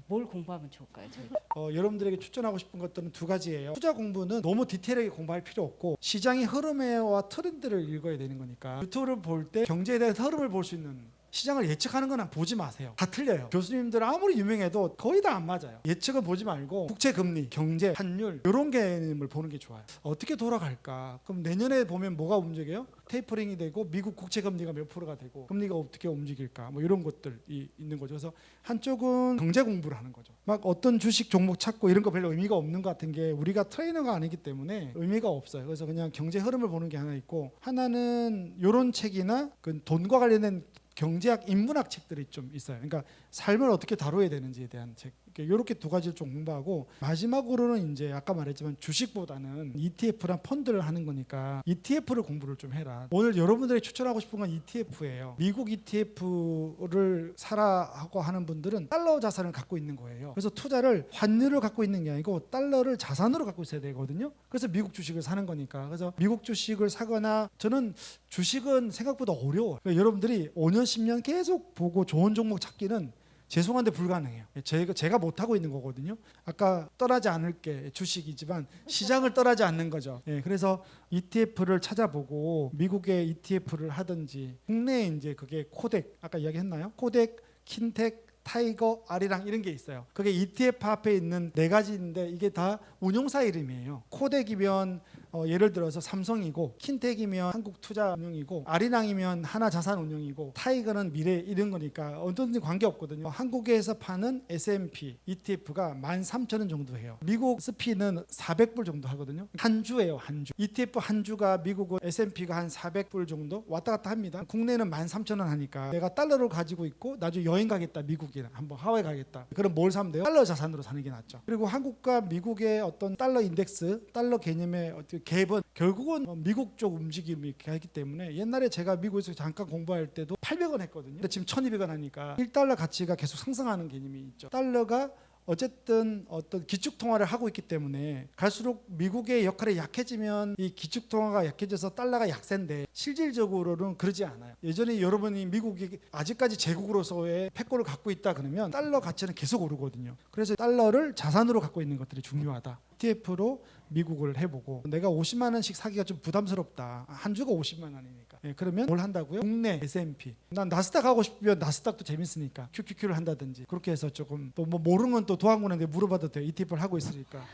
뭘 공부하면 좋을까요, 저희? 여러분들에게 추천하고 싶은 것들은 두 가지예요. 투자 공부는 너무 디테일하게 공부할 필요 없고 시장의 흐름과 트렌드를 읽어야 되는 거니까 유튜브를 볼 때 경제에 대한 흐름을 볼 수 있는 시장을 예측하는 건 보지 마세요. 다 틀려요. 교수님들 아무리 유명해도 거의 다 안 맞아요. 예측은 보지 말고 국채금리, 경제, 환율 이런 개념을 보는 게 좋아요. 어떻게 돌아갈까? 그럼 내년에 보면 뭐가 움직여요? 테이퍼링이 되고 미국 국채금리가 몇 프로가 되고 금리가 어떻게 움직일까? 뭐 이런 것들이 있는 거죠. 그래서 한쪽은 경제 공부를 하는 거죠. 막 어떤 주식 종목 찾고 이런 거 별로 의미가 없는 것 같은 게 우리가 트레이너가 아니기 때문에 의미가 없어요. 그래서 그냥 경제 흐름을 보는 게 하나 있고 하나는 이런 책이나 그 돈과 관련된 경제학, 인문학 책들이 좀 있어요. 그러니까 삶을 어떻게 다뤄야 되는지에 대한 책. 이렇게 두 가지를 좀 공부하고 마지막으로는 이제 아까 말했지만 주식보다는 ETF랑 펀드를 하는 거니까 ETF를 공부를 좀 해라. 오늘 여러분들이 추천하고 싶은 건 ETF예요. 미국 ETF를 사라 하고 하는 분들은 달러 자산을 갖고 있는 거예요. 그래서 투자를 환율을 갖고 있는 게 아니고 달러를 자산으로 갖고 있어야 되거든요. 그래서 미국 주식을 사는 거니까. 그래서 미국 주식을 사거나 저는 주식은 생각보다 어려워요. 그러니까 여러분들이 5년 10년 계속 보고 좋은 종목 찾기는 죄송한데 불가능해요. 제가 못하고 있는 거거든요. 아까 떠나지 않을 게 주식이지만 시장을 떠나지 않는 거죠. 그래서 ETF를 찾아보고 미국의 ETF를 하든지 국내에 이제 그게 코덱 아까 이야기했나요? 코덱, 킨텍, 타이거, 아리랑 이런 게 있어요. 그게 ETF 앞에 있는 네 가지인데 이게 다 운용사 이름이에요. 코덱이면 예를 들어서 삼성이고 킨텍이면 한국투자운용이고 아리랑이면 하나자산운용이고 타이거는 미래 이런 거니까 어떤지 관계없거든요. 한국에서 파는 S&P ETF가 13,000원 정도 해요. 미국 스피는 400불 정도 하거든요. 한 주예요. 한 주. ETF 한 주가 미국은 S&P가 한 400불 정도 왔다 갔다 합니다. 국내는 13,000원 하니까 내가 달러를 가지고 있고 나중에 여행 가겠다 미국이나 한번 하와이 가겠다. 그럼 뭘 사면 돼요? 달러 자산으로 사는 게 낫죠. 그리고 한국과 미국의 어떤 달러 인덱스 달러 개념의 어떤 갭은 결국은 미국 쪽 움직임이 하기 때문에 옛날에 제가 미국에서 잠깐 공부할 때도 800원 했거든요. 근데 지금 1200원 하니까 1달러 가치가 계속 상승하는 개념이 있죠. 달러가 어쨌든 어떤 기축통화를 하고 있기 때문에 갈수록 미국의 역할이 약해지면 이 기축통화가 약해져서 달러가 약세인데 실질적으로는 그러지 않아요. 예전에 여러분이 미국이 아직까지 제국으로서의 패권을 갖고 있다 그러면 달러 가치는 계속 오르거든요. 그래서 달러를 자산으로 갖고 있는 것들이 중요하다. ETF로 미국을 해보고 내가 50만 원씩 사기가 좀 부담스럽다. 한 주가 50만 원이니까. 그러면 뭘 한다고요? 국내 S&P. 난 나스닥 하고 싶으면 나스닥도 재밌으니까 QQQ를 한다든지 그렇게 해서 조금 또 뭐 모르는 건 또 도항군한테 물어봐도 돼요. ETF를 하고 있으니까.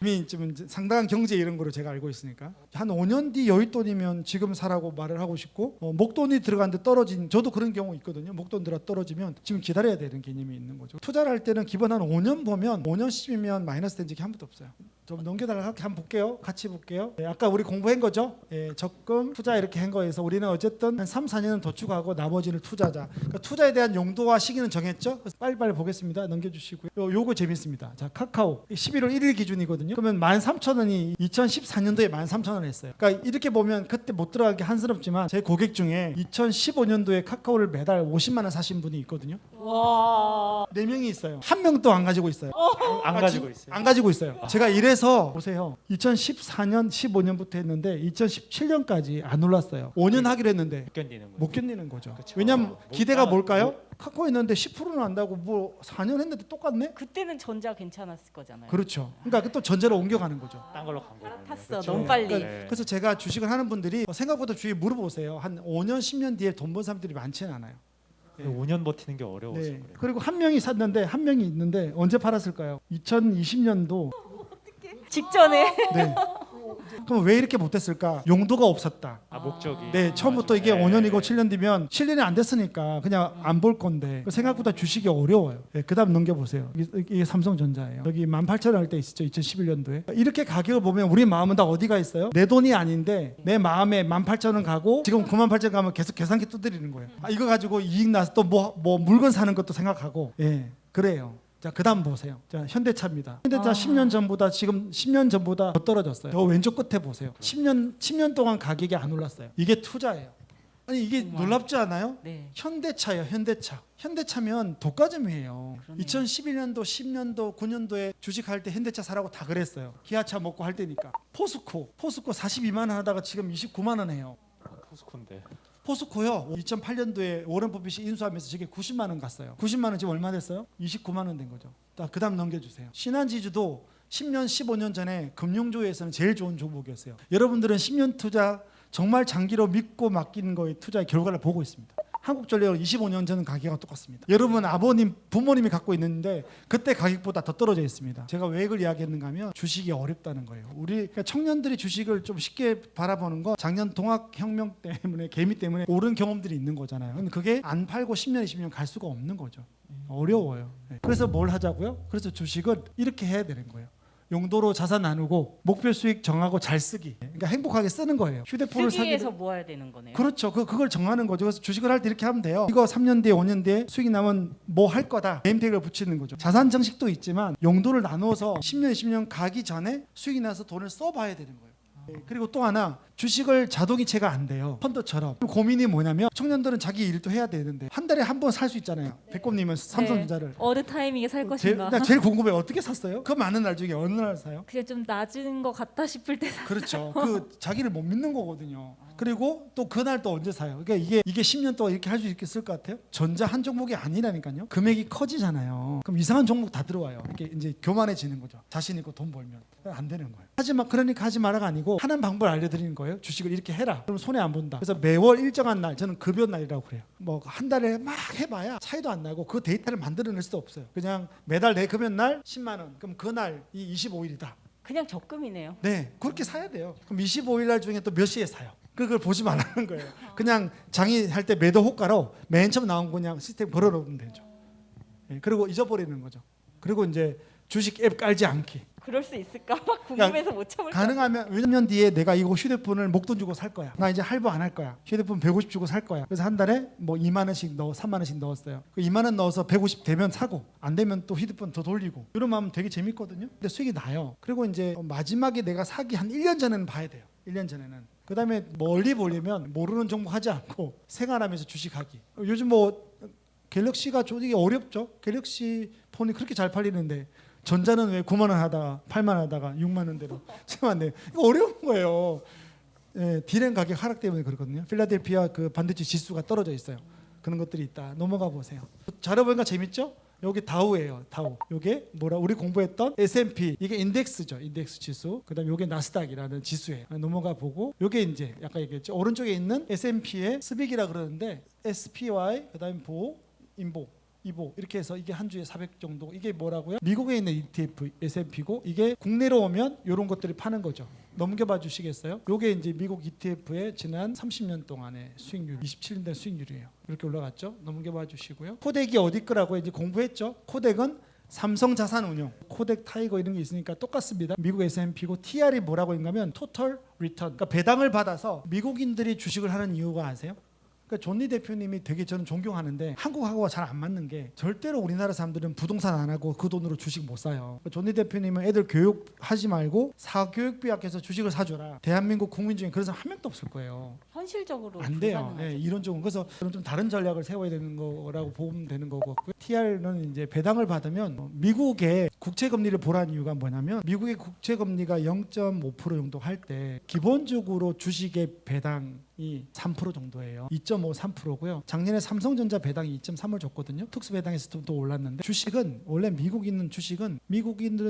이미 좀 상당한 경제 이런 거로 제가 알고 있으니까 한 5년 뒤 여윳돈이면 지금 사라고 말을 하고 싶고 목돈이 들어갔는데 떨어진 저도 그런 경우 있거든요. 목돈 들어 떨어지면 지금 기다려야 되는 개념이 있는 거죠. 투자를 할 때는 기본 한 5년 보면 5년 10이면 마이너스 된 적이 한 번도 없어요. 좀 넘겨달라고 한번 볼게요. 같이 볼게요. 아까 우리 공부한 거죠. 적금, 투자 이렇게 한 거에서 우리는 어쨌든 한 3, 4년은 도축하고 나머지는 투자자. 그러니까 투자에 대한 용도와 시기는 정했죠. 그래서 빨리빨리 보겠습니다. 넘겨주시고요. 요거 재밌습니다. 자, 카카오 11월 1일 기준이거든요. 그러면 13,000원이 2014년도에 13,000원 했어요. 그러니까 이렇게 보면 그때 못 들어가기 한스럽지만 제 고객 중에 2015년도에 카카오를 매달 50만 원 사신 분이 있거든요. 와. 4명이 있어요. 한 명도 안 가지고 있어요. 안 가지고 있어요. 안 가지고 있어요. 제가 이래서 보세요. 2014년 15년부터 했는데 2017년까지 안 올랐어요. 5년 하기로 했는데 못 견디는 거죠. 그쵸. 왜냐면 기대가 뭘까요? 카카오 했는데 10%는 안다고 뭐 4년 했는데 똑같네? 그때는 전자 괜찮았을 거잖아요. 그렇죠. 그러니까 또 전자로 옮겨가는 거죠. 딴 걸로 간 거예요. 탔어. 너무 빨리. 그래서 제가 주식을 하는 분들이 생각보다 주위에 물어보세요. 한 5년 10년 뒤에 돈 번 사람들이 많지는 않아요. 5년 버티는 게 어려워서 네. 그래요. 그리고 한 명이 샀는데 한 명이 있는데 언제 팔았을까요? 2020년도. 직전에. 네. 그럼 왜 이렇게 못했을까? 용도가 없었다. 목적이. 네, 처음부터 맞아요. 이게 네. 5년이고 7년 뒤면 7년이 안 됐으니까 그냥 안 볼 건데 생각보다 주식이 어려워요. 네, 그다음 넘겨보세요. 이게 삼성전자예요. 여기 18,000원 할 때 있었죠. 2011년도에. 이렇게 가격을 보면 우리 마음은 다 어디가 있어요? 내 돈이 아닌데 내 마음에 18,000원 가고 지금 98,000원 가면 계속 계산기 두드리는 거예요. 이거 가지고 이익 나서 또 뭐 물건 사는 것도 생각하고 그래요. 자, 그다음 보세요. 자, 현대차입니다. 현대차 10년 전보다 지금 10년 전보다 더 떨어졌어요. 저 왼쪽 끝에 보세요. 10년 동안 가격이 안 올랐어요. 이게 투자예요. 아니 이게 놀랍지 않아요? 네. 현대차예요. 현대차. 현대차면 독과점이에요. 그러네요. 2011년도, 10년도, 9년도에 주식할 때 현대차 사라고 다 그랬어요. 기아차 먹고 할 때니까. 포스코 42만 원 하다가 지금 29만 원 해요. 포스코인데. 포스코요. 2008년도에 워런 버핏이 인수하면서 저게 90만 원 갔어요. 90만 원 지금 얼마 됐어요? 29만 원 된 거죠. 그다음 넘겨주세요. 신한지주도 10년, 15년 전에 금융조에서는 제일 좋은 종목이었어요. 여러분들은 10년 투자 정말 장기로 믿고 맡기는 거에 투자의 결과를 보고 있습니다. 한국전력은 25년 전 가격과 똑같습니다. 여러분 아버님, 부모님이 갖고 있는데 그때 가격보다 더 떨어져 있습니다. 제가 왜 이걸 이야기했는가 하면 주식이 어렵다는 거예요. 우리 청년들이 주식을 좀 쉽게 바라보는 건 작년 동학혁명 때문에 개미 때문에 오른 경험들이 있는 거잖아요. 근데 그게 안 팔고 10년, 20년 갈 수가 없는 거죠. 어려워요. 그래서 뭘 하자고요? 그래서 주식은 이렇게 해야 되는 거예요. 용도로 자산 나누고 목표 수익 정하고 잘 쓰기. 그러니까 행복하게 쓰는 거예요. 휴대폰을 쓰기 위해서 사기 모아야 되는 거네요. 그렇죠. 그걸 정하는 거죠. 그래서 주식을 할 때 이렇게 하면 돼요. 이거 3년 뒤에 5년 뒤에 수익이 나면 뭐 할 거다. 네임택을 붙이는 거죠. 자산 정식도 있지만 용도를 나누어서 10년 20년 가기 전에 수익이 나서 돈을 써봐야 되는 거예요. 그리고 또 하나 주식을 자동이체가 안 돼요. 펀드처럼. 고민이 뭐냐면 청년들은 자기 일도 해야 되는데 한 달에 한 번 살 수 있잖아요. 배꼽님은 삼성전자를. 어느 타이밍에 살 것인가. 나 제일 궁금해. 어떻게 샀어요? 그 많은 날 중에 어느 날 사요? 그게 좀 낮은 것 같다 싶을 때 샀어요. 그렇죠. 그 자기를 못 믿는 거거든요. 그리고 또 그날 또 언제 사요? 그러니까 이게 10년 동안 이렇게 할 수 있을 것 같아요? 전자 한 종목이 아니라니까요. 금액이 커지잖아요. 그럼 이상한 종목 다 들어와요. 이렇게 이제 교만해지는 거죠. 자신 있고 돈 벌면 안 되는 거예요. 그러니까 하지 마라가 아니고 하는 방법을 알려드리는 거예요. 주식을 이렇게 해라. 그럼 손해 안 본다. 그래서 매월 일정한 날, 저는 급여 날이라고 그래요. 뭐 한 달에 막 해봐야 차이도 안 나고 그 데이터를 만들어낼 수도 없어요. 그냥 매달 내 급여 날 10만 원. 그럼 그날 이 25일이다. 그냥 적금이네요. 네, 그렇게 사야 돼요. 그럼 25일 날 중에 또 몇 시에 사요? 그걸 보지 말라는 거예요. 그냥 장이 할 때 매도 호가로 맨 처음 나온 거 그냥 시스템 걸어놓으면 되죠. 네, 그리고 잊어버리는 거죠. 그리고 이제 주식 앱 깔지 않기. 그럴 수 있을까? 막 궁금해서 못 참을 것 가능하면 1년 뒤에 내가 이거 휴대폰을 목돈 주고 살 거야. 나 이제 할부 안 할 거야. 휴대폰 150 주고 살 거야. 그래서 한 달에 뭐 2만 원씩 3만 원씩 넣었어요. 그 2만 원 넣어서 150 되면 사고 안 되면 또 휴대폰 더 돌리고. 이런 마음 되게 재밌거든요. 근데 수익이 나요. 그리고 이제 마지막에 내가 사기 한 1년 전에는 봐야 돼요. 1년 전에는. 그다음에 멀리 보려면 모르는 종목 하지 않고 생활하면서 주식하기. 요즘 뭐 갤럭시가 이게 어렵죠. 갤럭시 폰이 그렇게 잘 팔리는데 전자는 왜 9만 원 하다가 8만 원 하다가 6만 원대로 참았네요. 이거 어려운 거예요. 예, 디램 가격 하락 때문에 그렇거든요. 필라델피아 그 반도체 지수가 떨어져 있어요. 그런 것들이 있다. 넘어가 보세요. 자료 보니까 재밌죠? 여기 다우예요. 다우. 요게 뭐라 우리 공부했던 S&P 이게 인덱스죠. 인덱스 지수. 그다음에 요게 나스닥이라는 지수예요. 넘어가 보고 요게 이제 약간 얘기했죠. 오른쪽에 있는 S&P의 스빅이라 그러는데 SPY 그다음에 보 인보 이보 이렇게 해서 이게 한 주에 400 정도. 이게 뭐라고요? 미국에 있는 ETF S&P고 이게 국내로 오면 이런 것들이 파는 거죠. 넘겨봐 주시겠어요? 요게 이제 미국 ETF의 지난 30년 동안의 수익률 27년대 수익률이에요. 이렇게 올라갔죠. 넘겨봐 주시고요. 코덱이 어디 거라고 이제 공부했죠. 코덱은 삼성자산운용, 코덱 타이거 이런 게 있으니까 똑같습니다. 미국 S&P고 TR이 뭐라고 했냐면 토털 리턴. 그러니까 배당을 받아서 미국인들이 주식을 하는 이유가 아세요? 그러니까 존리 대표님이 되게 저는 존경하는데 한국하고 잘 안 맞는 게 절대로 우리나라 사람들은 부동산 안 하고 그 돈으로 주식 못 사요. 존리 대표님은 애들 교육하지 말고 사교육비 아껴서 주식을 사줘라. 대한민국 국민 중에 그런 사람 한 명도 없을 거예요. 현실적으로 안 돼요. 불가능하죠. 네, 이론적으로. 그래서 저는 좀 다른 전략을 세워야 되는 거라고 보면 되는 거고. TR는 이제 배당을 받으면 미국의 국채 금리를 보라는 이유가 뭐냐면 미국의 국채 금리가 0.5% 정도 할 때 기본적으로 주식의 배당이 3% 정도예요. 2.5, 3%고요. 작년에 삼성전자 배당이 2.3을 줬거든요. 특수 배당에서 또 올랐는데 주식은 원래 미국인들은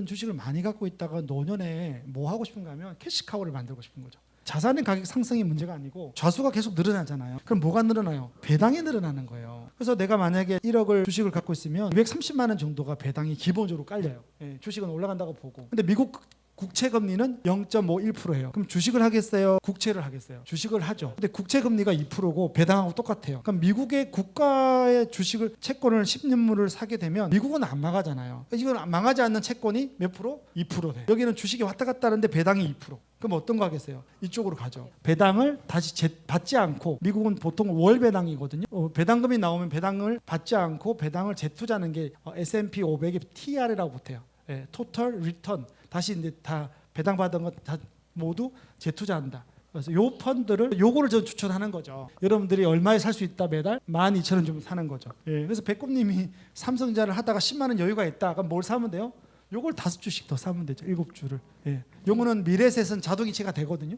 주식을 많이 갖고 있다가 노년에 뭐 하고 싶은가 하면 캐시카우를 만들고 싶은 거죠. 자산의 가격 상승이 문제가 아니고 좌수가 계속 늘어나잖아요. 그럼 뭐가 늘어나요? 배당이 늘어나는 거예요. 그래서 내가 만약에 1억을 주식을 갖고 있으면 230만 원 정도가 배당이 기본적으로 깔려요. 예, 주식은 올라간다고 보고. 근데 미국 국채 금리는 0.51%예요. 그럼 주식을 하겠어요? 국채를 하겠어요? 주식을 하죠. 근데 국채 금리가 2%고 배당하고 똑같아요. 그럼 미국의 국가의 주식을 채권을 10년물을 사게 되면 미국은 안 망하잖아요. 이건 망하지 않는 채권이 몇 프로? 2% 돼. 여기는 주식이 왔다 갔다 하는데 배당이 2%. 그럼 어떤 거 하겠어요? 이쪽으로 가죠. 배당을 다시 받지 않고 미국은 보통 월 배당이거든요. 배당금이 나오면 배당을 받지 않고 배당을 재투자하는 게 S&P 500의 TR이라고 못해요. 예, 토탈 리턴. 다시 이제 다 배당 받은 거 다 모두 재투자한다. 그래서 요 펀드를 요거를 전 추천하는 거죠. 여러분들이 얼마에 살 수 있다 매달 12,000원 좀 사는 거죠. 예, 그래서 백곰님이 삼성전자를 하다가 10만 원 여유가 있다. 그럼 뭘 사면 돼요? 요걸 5주씩 더 사면 되죠. 7주를. 예. 요거는 미래셋은 자동이체가 되거든요.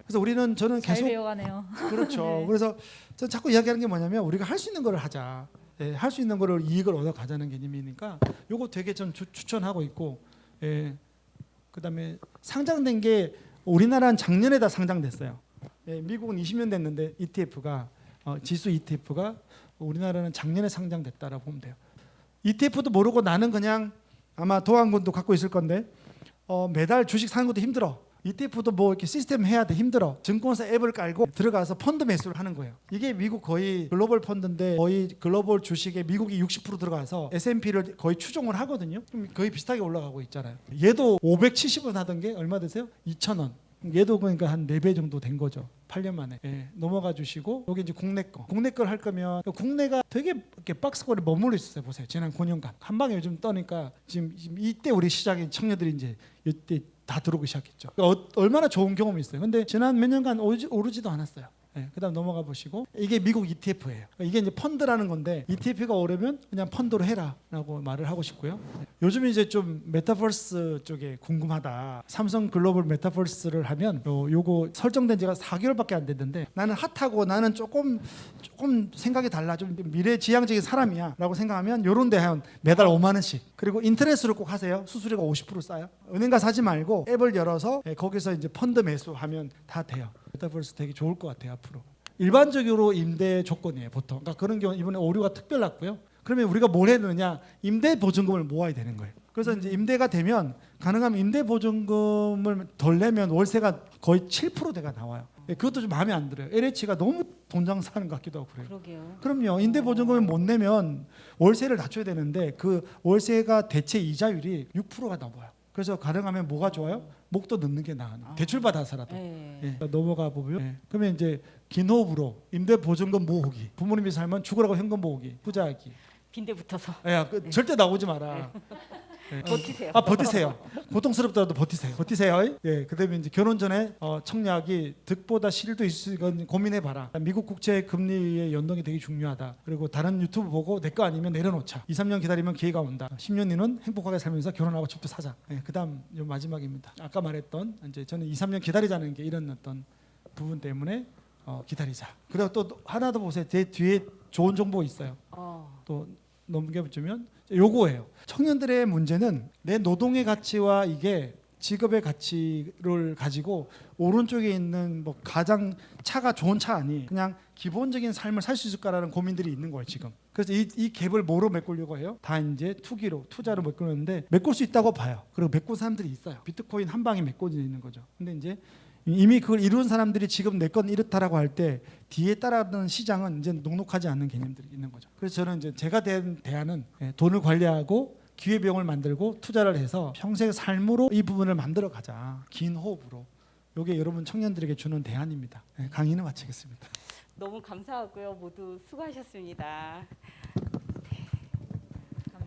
그래서 저는 잘 계속 배워가네요. 그렇죠. 네. 그래서 저는 자꾸 이야기하는 게 뭐냐면 우리가 할 수 있는 걸 하자. 예, 할 수 있는 거를 이익을 얻어 가자는 개념이니까 요거 되게 전 추천하고 있고, 예, 그다음에 상장된 게 우리나라는 작년에 다 상장됐어요. 예, 미국은 20년 됐는데 ETF가 지수 ETF가 우리나라는 작년에 상장됐다라고 보면 돼요. ETF도 모르고 나는 그냥 아마 도안군도 갖고 있을 건데 매달 주식 사는 것도 힘들어. ETF도 뭐 이렇게 시스템 해야 돼 힘들어. 증권사 앱을 깔고 들어가서 펀드 매수를 하는 거예요. 이게 미국 거의 글로벌 펀드인데 거의 글로벌 주식에 미국이 60% 들어가서 S&P를 거의 추종을 하거든요. 그럼 거의 비슷하게 올라가고 있잖아요. 얘도 570원 하던 게 얼마 되세요? 2,000원. 얘도 그러니까 한 4배 정도 된 거죠. 8년 만에. 예, 넘어가 주시고 여기 이제 국내 걸 할 거면 국내가 되게 이렇게 박스권에 머물러 있었어요. 보세요. 지난 9년간 한 방에 요즘 떠니까 지금 이때 우리 시장의 청년들이 이제 이때 다 들어오기 시작했죠. 얼마나 좋은 경험이 있어요. 근데 지난 몇 년간 오르지도 않았어요. 네, 그다음 넘어가 보시고 이게 미국 ETF예요. 이게 이제 펀드라는 건데 ETF가 오르면 그냥 펀드로 해라라고 말을 하고 싶고요. 요즘 이제 좀 메타버스 쪽에 궁금하다. 삼성 글로벌 메타버스를 하면 요거 설정된 지가 4개월밖에 안 됐는데 나는 핫하고 나는 조금 생각이 달라. 좀 미래지향적인 사람이야라고 생각하면 요런 데 한 매달 5만 원씩. 그리고 인터넷으로 꼭 하세요. 수수료가 50% 싸요. 은행 가서 하지 말고 앱을 열어서 거기서 이제 펀드 매수하면 다 돼요. 메타버스 되게 좋을 것 같아요 앞으로. 일반적으로 임대 조건이에요 보통. 그러니까 그런 경우 이번에 오류가 특별 났고요. 그러면 우리가 뭘 해야 되느냐? 임대 보증금을 모아야 되는 거예요. 그래서 이제 임대가 되면 가능하면 임대 보증금을 덜 내면 월세가 거의 7%대가 나와요. 그것도 좀 마음에 안 들어요. LH가 너무 돈 장사하는 것 같기도 하고 그래요. 그러게요. 그럼요. 임대 보증금을 못 내면 월세를 낮춰야 되는데 그 월세가 대체 이자율이 6%가 넘어요. 그래서 가능하면 뭐가 좋아요? 목도 넣는 게 나아요. 대출 받아서라도. 네. 예, 넘어가 보면 그러면 이제 긴호흡으로 임대 보증금 모으기, 부모님이 살면 죽으라고 현금 모으기, 투자하기. 빈대 붙어서 야, 절대 나오지 마라. 예. 버티세요. 버티세요. 고통스럽더라도 버티세요. 예, 그다음에 이제 결혼 전에 청약이 득보다 실도 있으건 고민해봐라. 미국 국채 금리의 연동이 되게 중요하다. 그리고 다른 유튜브 보고 내 거 아니면 내려놓자. 2, 3년 기다리면 기회가 온다. 10년 뒤는 행복하게 살면서 결혼하고 집도 사자. 예, 그다음 요 마지막입니다. 아까 말했던 이제 저는 2, 3년 기다리자는 게 이런 어떤 부분 때문에 기다리자. 그리고 또 하나 더 보세요. 제 뒤에 좋은 정보 있어요. 또 넘겨주면 요거예요. 청년들의 문제는 내 노동의 가치와 이게 직업의 가치를 가지고 오른쪽에 있는 뭐 가장 차가 좋은 차 아니 그냥 기본적인 삶을 살 수 있을까라는 고민들이 있는 거예요 지금. 그래서 이 갭을 뭐로 메꾸려고 해요? 다 이제 투자로 메꾸는데 메꿀 수 있다고 봐요. 그리고 메꾼 사람들이 있어요. 비트코인 한 방에 메꿔지는 거죠. 근데 이제 이미 그걸 이룬 사람들이 지금 내 건 이렇다라고 할 때 뒤에 따라가는 시장은 이제 녹록하지 않는 개념들이 있는 거죠. 그래서 저는 이제 제가 된 대안은 돈을 관리하고 기회비용을 만들고 투자를 해서 평생 삶으로 이 부분을 만들어 가자. 긴 호흡으로. 이게 여러분 청년들에게 주는 대안입니다. 강의는 마치겠습니다. 너무 감사하고요. 모두 수고하셨습니다.